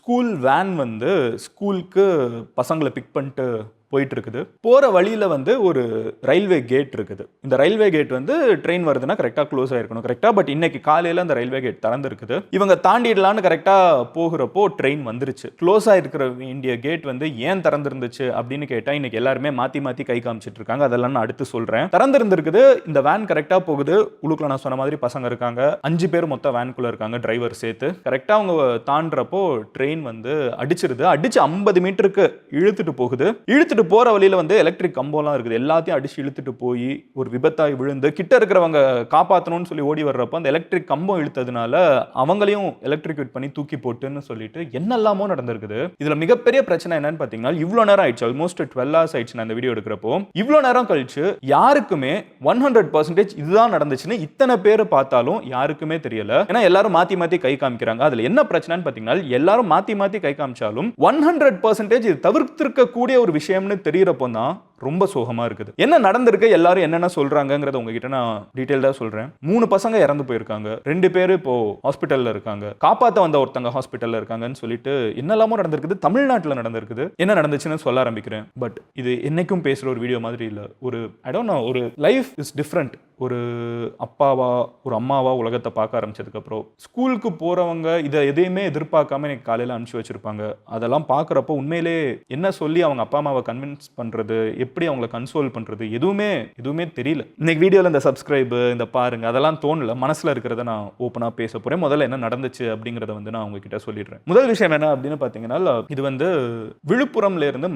School van வந்து ஸ்கூலுக்கு பசங்களை பிக் பண்ணிட்டு போயிட்டு இருக்குது. போற வழியில வந்து ஒரு ரயில்வே கேட் இருக்குது. இந்த ரயில்வே கேட் வந்து ட்ரெயின் வருதுன்னா கரெக்டா க்ளோஸ் ஆயிருக்கணும் கரெக்டா. பட் இன்னைக்கு காலையில அந்த ரயில்வே கேட் திறந்து இருக்குது. இவங்க தாண்டிடலான்னு கரெக்டா போகிறப்போ ட்ரெயின் வந்துருச்சு. க்ளோஸ் ஆயிருக்கிற வேண்டிய கேட் வந்து ஏன் திறந்திருந்துச்சு அப்படின்னு கேட்டா இன்னைக்கு எல்லாருமே மாத்தி மாத்தி கை காமிச்சிட்டு இருக்காங்க. அதெல்லாம் நான் அடுத்து சொல்றேன். திறந்திருந்திருக்குது. இந்த வேன் கரெக்டா போகுது. உள்ளுக்குள்ள நான் சொன்ன மாதிரி பசங்க இருக்காங்க. 5 பேர் மொத்த வேனுக்குள்ள இருக்காங்க, டிரைவர் சேர்த்து. கரெக்டா அவங்க தாண்டறப்போ ட்ரெயின் வந்து அடிச்சிருது. அடிச்சு 50 மீட்டருக்கு இழுத்துட்டு போகுது. இழுத்துட்டு போற வழியில வந்து எலக்ட்ரிக் கம்பம்லாம் இருக்குது. எல்லாத்தையும் அடிச்சு இழுத்துட்டு போய் ஒரு விபத்தாய் விழுந்து கிட்ட இருக்கிறவங்க காப்பாற்றணும்னு சொல்லி ஓடி வர்றப்ப அந்த எலக்ட்ரிக் கம்பம் இழுத்ததுனால அவங்களையும் எலக்ட்ரிக்யூட் பண்ணி தூக்கி போட்டுன்னு சொல்லிட்டு என்னெல்லாமோ நடந்திருக்குது. இதுல மிகப்பெரிய பிரச்சனை என்னன்னு பாத்தீங்கன்னா இவ்வளவு நேரம் ஆயிடுச்சு, ஆல்மோஸ்ட் 12 hours ஆயிடுச்சு நான் இந்த வீடியோ எடுக்கிறப்போ. இவ்வளவு நேரம் கழிச்சு யாருக்குமே 100% இதுதான் நடந்துச்சுன்னு இத்தனை பேர் பார்த்தாலும் யாருக்குமே தெரியல. ஏன்னா எல்லாரும் மாத்தி மாத்தி கை காமிக்கிறாங்க. அதுல என்ன பிரச்சனைன்னு பாத்தீங்கன்னா எல்லாரும் மாத்தி மாத்தி கை காமிச்சாலும் 100% இது தவிர்த்திருக்க கூடிய ஒரு விஷயம் தெரியறப்போ தான் ரொம்ப சோகமா இருக்குது. என்ன நடந்திருக்கு, எல்லாரும் என்னென்ன சொல்றாங்கங்கறத உங்ககிட்ட நான் டீடைலா சொல்றேன். 3 பசங்க இறந்து போயிருக்காங்க, 2 பேர் இப்போ ஹாஸ்பிடல்ல இருக்காங்க, காப்பாத்த வந்த ஒருத்தங்க ஹாஸ்பிடல்ல இருக்காங்கன்னு சொல்லிட்டு என்னெல்லாமோ நடந்திருக்குது. தமிழ்நாட்டில் நடந்திருக்குது. என்ன நடந்துச்சுன்னு சொல்ல ஆரம்பிக்கிறேன். பட் இது என்னைக்கும் பேசுற ஒரு வீடியோ மாதிரி இல்ல. ஒரு ஐ டோன்ட் நோ, ஒரு லைஃப் இஸ் டிஃப்ரெண்ட். ஒரு அப்பாவா ஒரு அம்மாவா உலகத்தை பார்க்க ஆரம்பிச்சதுக்கு அப்புறம் ஸ்கூலுக்கு போறவங்க இதை எதையுமே எதிர்பார்க்காம எனக்கு காலையில அனுப்பிச்சு வச்சிருப்பாங்க. அதெல்லாம் பார்க்குறப்போ உண்மையிலே என்ன சொல்லி அவங்க அப்பா அம்மாவை கன்வின்ஸ் பண்றது, எப்படி அவங்களை கன்சோல் பண்றது, எதுவுமே தெரியல. இன்னைக்கு வீடியோல இந்த சப்ஸ்கிரைப் இந்த பாருங்க அதெல்லாம் தோணல. மனசுல இருக்கிறத நான் ஓப்பனா பேச போறேன். முதல்ல என்ன நடந்துச்சு அப்படிங்கறத வந்து நான் உங்ககிட்ட சொல்லிடுறேன். முதல் விஷயம் என்ன அப்படின்னு பாத்தீங்கன்னா, இது வந்து விழுப்புரம்ல இருந்து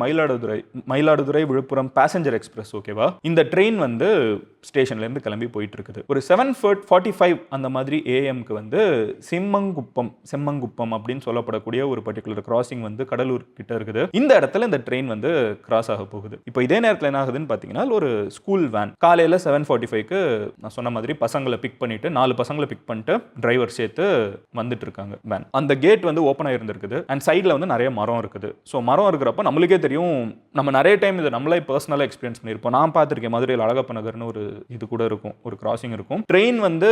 மயிலாடுதுறை விழுப்புரம் பேசஞ்சர் எக்ஸ்பிரஸ். ஓகேவா? இந்த ட்ரெயின் வந்து ஸ்டேஷன்ல இருந்து கிளம்பி போயிட்டு இருக்குது. ஒரு 7:45 அந்த மாதிரி ஏஎம்க்கு வந்து செம்மங்குப்பம் அப்படின்னு சொல்லப்படக்கூடிய ஒரு பர்டிகுலர் கிராசிங் வந்து கடலூர் கிட்ட இருக்குது. இந்த இடத்துல இந்த ட்ரெயின் வந்து கிராஸ் ஆக போகுது. இப்போ இதே நேரத்தில் என்ன ஆகுதுன்னு பார்த்தீங்கன்னா, ஒரு ஸ்கூல் வேன் காலையில் 7:45க்கு நான் சொன்ன மாதிரி பசங்களை பிக் பண்ணிட்டு 4 பசங்களை பிக் பண்ணிட்டு டிரைவர் சேர்த்து வந்துட்டு இருக்காங்க வேன். அந்த கேட் வந்து ஓப்பன் ஆயிருந்திருக்குது. அண்ட் சைடில் வந்து நிறைய மரம் இருக்குது. ஸோ மரம் இருக்கிறப்ப நம்மளுக்கே தெரியும், நம்ம நிறைய டைம் இதை நம்மளே பர்சனலாக எக்ஸ்பீரியன்ஸ் பண்ணியிருப்போம். நான் பார்த்துருக்கேன், மதுரையில் அழகப்ப நகர்னு ஒரு இது கூட இருக்கும், ஒரு கிராசிங் இருக்கும். ட்ரெயின் வந்து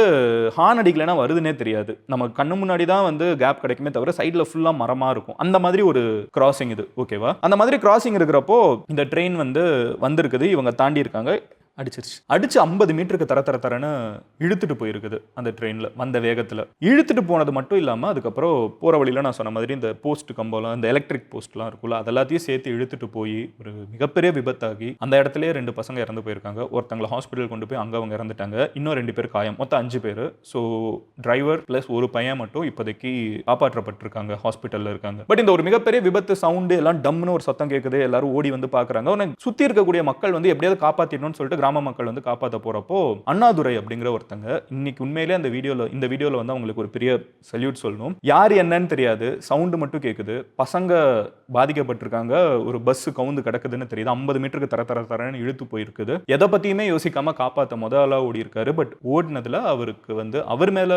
ஹார்ன் அடிக்கலைன்னா வருதுன்னே தெரியாது. நம்ம கண்ணு முன்னாடி தான் வந்து கேப் கிடைக்குமே தவிர சைடில் ஃபுல்லாக மரமாக இருக்கும். அந்த மாதிரி ஒரு கிராசிங் இது. ஓகேவா? அந்த மாதிரி கிராசிங் இருக்கிறப்போ இந்த ட்ரெயின் வந்து வந்திருக்குது. இவங்க தாண்டி இருக்காங்க. அடிச்சு 50 மீட்டருக்கு தரன்னு இழுத்துட்டு போயிருக்குது. அந்த ட்ரெயின்ல வந்த வேகத்துல இழுத்துட்டு போனது மட்டும் இல்லாம அதுக்கப்புறம் போற வழியில நான் சொன்ன மாதிரி இந்த போஸ்ட் கம்பம்லாம், இந்த எலக்ட்ரிக் போஸ்ட்லாம் இருக்குல்ல, அதெல்லாத்தையும் சேர்த்து இழுத்துட்டு போய் ஒரு மிகப்பெரிய விபத்தாகி அந்த இடத்துலயே 2 பசங்க இறந்து போயிருக்காங்க. ஒருத்தங்களை ஹாஸ்பிட்டல் கொண்டு போய் அங்க அவங்க இறந்துட்டாங்க. இன்னும் 2 பேர் காயம். மொத்தம் 5 பேர். ஸோ டிரைவர் பிளஸ் ஒரு பையன் மட்டும் இப்போதைக்கு காப்பாற்றப்பட்டிருக்காங்க, ஹாஸ்பிட்டல்ல இருக்காங்க. பட் இந்த ஒரு மிகப்பெரிய விபத்து சவுண்டு எல்லாம் டம்னு ஒரு சத்தம் கேட்குது. எல்லாரும் ஓடி வந்து பாக்குறாங்க. சுத்தி இருக்கக்கூடிய மக்கள் வந்து எப்படியாவது காப்பாத்திடணும்னு சொல்லிட்டு கிராம மக்கள் வந்து காப்பாற்ற போறப்போ அண்ணாதுரை அப்படிங்கிற ஒருத்தங்க, இன்னைக்கு உண்மையிலே இந்த வீடியோல வந்து அவங்களுக்கு ஒரு பெரிய சல்யூட் சொல்லணும். யார் என்னன்னு தெரியாது, சவுண்ட் மட்டும் கேட்குது. பசங்க பாதிக்கப்பட்டிருக்காங்க. ஒரு பஸ் கவுந்து கிடக்குதுன்னு தெரியுது. 50 மீட்டருக்கு தரன்னு இழுத்து போயிருக்குது. எதை பத்தியுமே யோசிக்காம காப்பாற்ற முதலா ஓடி இருக்காரு. பட் ஓடினதுல அவருக்கு வந்து அவர் மேல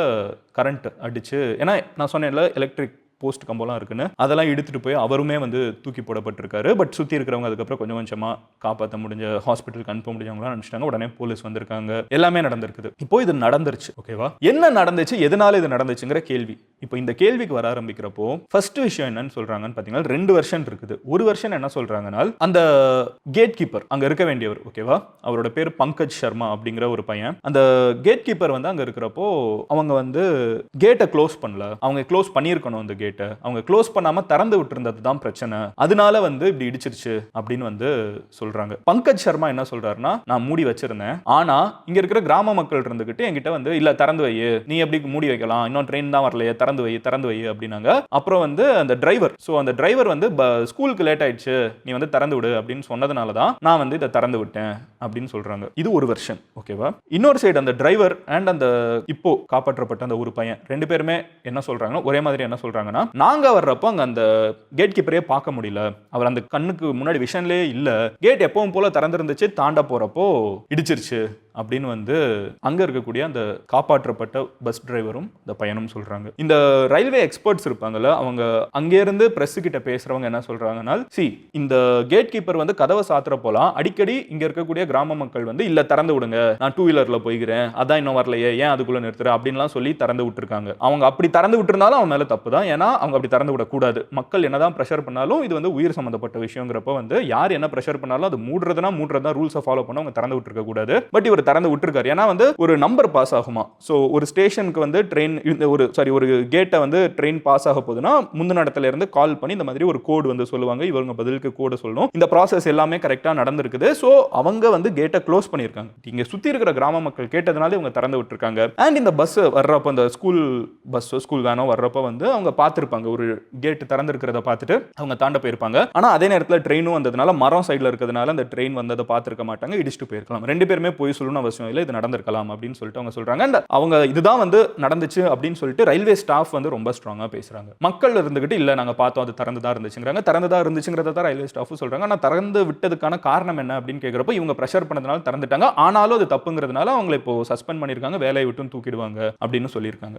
கரண்ட் அடிச்சு, ஏன்னா நான் சொன்னேன்ல எலக்ட்ரிக் போஸ்ட் கம்பம்லாம் இருக்குன்னு, அதெல்லாம் எடுத்துட்டு போய் அவருமே வந்து தூக்கி போடப்பட்டிருக்காரு. பட் சுற்றி இருக்கிறவங்க அதுக்கப்புறம் கொஞ்சம் கொஞ்சமா காப்பாற்ற முடிஞ்ச, ஹாஸ்பிட்டலுக்கு அனுப்ப முடிஞ்சவங்களாம் நினைச்சிட்டாங்க. உடனே போலீஸ் வந்திருக்காங்க. எல்லாமே நடந்திருக்குது. இப்போ இது நடந்துருச்சு. ஓகேவா? என்ன நடந்துச்சு, எதனால இது நடந்துச்சுங்கிற கேள்வி. இப்போ இந்த கேள்விக்கு வர ஆரம்பிக்கிறப்போ ஃபர்ஸ்ட் விஷயம் என்னன்னு சொல்றாங்கன்னு பார்த்தீங்கன்னா, 2 வெர்ஷன் இருக்குது. ஒரு வெர்ஷன் என்ன சொல்றாங்கன்னா, அந்த கேட் கீப்பர் அங்க இருக்க வேண்டியவர், ஓகேவா, அவரோட பேர் பங்கஜ் சர்மா அப்படிங்கிற ஒரு பையன். அந்த கேட் கீப்பர் வந்து அங்க இருக்கிறப்போ அவங்க வந்து கேட்டை க்ளோஸ் பண்ணல. அவங்க க்ளோஸ் பண்ணியிருக்கணும். அந்த கேட் அவங்க க்ளோஸ் பண்ணாம திறந்து விட்டுருந்தது தான் பிரச்சனை. அதனால வந்து இப்படி இடிச்சிருச்சு அப்படின்னு வந்து சொல்றாங்க. பங்கஜ் சர்மா என்ன சொல்றாருன்னா, நான் மூடி வச்சிருந்தேன், ஆனா இங்க இருக்கிற கிராம மக்கள் இருந்துகிட்டு என்கிட்ட வந்து இல்ல திறந்து வை, நீ எப்படி மூடி வைக்கலாம், இன்னும் ட்ரெயின் தான் வரலையே, திறந்து வை அப்படின்னாங்க. அப்புறம் வந்து அந்த டிரைவர் வந்து ஸ்கூலுக்கு லேட் ஆயிடுச்சு, நீ வந்து திறந்து விடு அப்படின்னு சொன்னதுனால தான் நான் வந்து இதை திறந்து விட்டேன் அப்படின்னு சொல்றாங்க. இது ஒரு வெர்ஷன். ஓகேவா? இன்னொரு சைடு அந்த டிரைவர் அண்ட் அந்த இப்போ காப்பாற்றப்பட்ட அந்த ஒரு பையன் 2 பேருமே என்ன சொல்றாங்கன்னா, ஒரே மாதிரி என்ன சொல்றாங்கன்னா, நாங்க வர்றப்போ அங்க அந்த கேட் கீப்பரே பார்க்க முடியல, அவர் அந்த கண்ணுக்கு முன்னாடி விஷன்லயே இல்ல, கேட் எப்பவும் போல திறந்திருந்துச்சு, தாண்ட போறப்போ இடிச்சிருச்சு அப்படின்னு வந்து அங்க இருக்கக்கூடிய அந்த காப்பாற்றப்பட்ட பஸ் டிரைவரும் இந்த பையனும் சொல்றாங்க. இந்த ரயில்வே எக்ஸ்பர்ட்ஸ் இருப்பாங்கல்ல, அவங்க அங்கே இருந்து பிரஸ் கிட்ட பேசுறவங்க என்ன சொல்றாங்கன்னா, இந்த கேட் கீப்பர் வந்து கதவை சாத்துற போலாம், அடிக்கடி இங்க இருக்கக்கூடிய கிராம மக்கள் வந்து இல்ல திறந்து விடுங்க, நான் 2 வீலர்ல போய்க்கிறேன், அதான் இன்னும் வரலையே, ஏன் அதுக்குள்ள நிறுத்துற அப்படின்லாம் சொல்லி திறந்து விட்டுருக்காங்க. அவங்க அப்படி திறந்து விட்டுருந்தாலும் அவன் மேல தப்பு தான், ஏன்னா அவங்க அப்படி திறந்து விடக்கூடாது. மக்கள் என்னதான் பிரஷர் பண்ணாலும் இது வந்து உயிர் சம்பந்தப்பட்ட விஷயங்கிறப்ப வந்து யார் என்ன பிரஷர் பண்ணாலும் அது மூடுறதுனா ரூல்ஸை ஃபாலோ பண்ண அவங்க திறந்து விட்டுருக்க கூடாது. பட் இவர் திறந்து விட்டுருக்காரு. ஏன்னா வந்து ஒரு நம்பர் பாஸ் ஆகுமா, ஸோ ஒரு ஸ்டேஷனுக்கு வந்து ட்ரெயின் ஒரு கேட்டை வந்து ட்ரெயின் பாஸ் ஆக போகுதுன்னா முந்தின இடத்துல இருந்து கால் பண்ணி இந்த மாதிரி ஒரு கோடு வந்து சொல்லுவாங்க, இவங்க பதிலுக்கு கோடு சொல்லணும். இந்த ப்ராசஸ் எல்லாமே கரெக்டாக நடந்திருக்குது. ஸோ அவங்க வந்து கேட்டை க்ளோஸ் பண்ணியிருக்காங்க. இங்கே சுற்றி இருக்கிற கிராம மக்கள் கேட்டதுனால இவங்க திறந்து விட்டுருக்காங்க. அண்ட் இந்த பஸ் வர்றப்போ, இந்த ஸ்கூல் வேனோ வர்றப்போ வந்து அவங்க பார்த்துருப்பாங்க, ஒரு கேட்டு திறந்திருக்கிறத பார்த்துட்டு அவங்க தாண்ட போயிருப்பாங்க. ஆனால் அதே நேரத்தில் ட்ரெயினும் வந்ததுனால மரம் சைடில் இருக்கிறதுனால அந்த ட்ரெயின் வந்ததை பார்த்துருக்க மாட்டாங்க, இடிச்சுட்டு போயிருக்கலாம். 2 பேருமே போய் சொல்லணும்னு அவசியம் இல்லை, இது நடந்திருக்கலாம் அப்படின்னு சொல்லிட்டு அவங்க சொல்றாங்க. அண்ட் அவங்க இதுதான் வந்து நடந்துச்சு அப்படின்னு சொல்லிட்டு ரயில்வே ஸ்டாஃப் வந்து ரொம்ப ஸ்ட்ராங்கா பேசுறாங்க. மக்கள் இருந்துகிட்டு இல்ல நாங்க பார்த்தோம் அது திறந்துதா இருந்துச்சுங்கிறத தான் ரயில்வே ஸ்டாஃப் சொல்றாங்க. ஆனா திறந்து விட்டதுக்கான காரணம் என்ன அப்படின்னு கேட்கிறப்ப இவங்க பிரஷர் பண்ணதுனால திறந்துட்டாங்க, ஆனாலும் அது தப்புங்கிறதுனால அவங்களை இப்போ சஸ்பெண்ட் பண்ணிருக்காங்க, வேலையை விட்டு தூக்கிடுவாங்க அப்படின்னு சொல்லியிருக்காங்க.